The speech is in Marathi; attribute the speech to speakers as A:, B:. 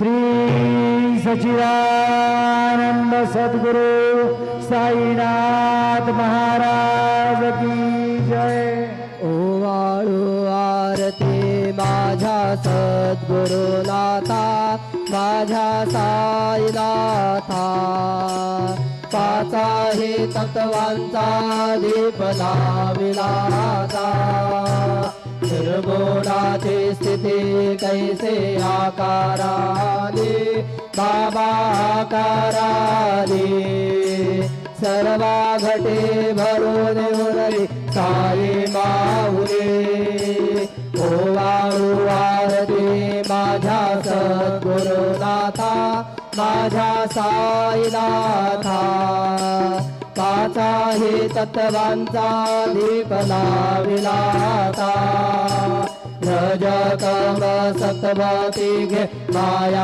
A: श्री सच्चिदानंद सद्गुरु साईनाथ महाराज की जय।
B: ओवाळू आरती माझ्या सद्गुरुनाथा माझ्या साईनाथा पाचा हे तत्वांचा दीप लाविलाचा निर्गुणाची स्थिती कैसे आकाराने बाबा आकाराने सर्वा घटे भरून उरली साई माऊली ओवाळू आरती माझ्या सद्गुरुनाथा माझ्या साईनाथा पाचा हे तत्वांचा दीप लाविलाता रज तम सत्व तिघे माया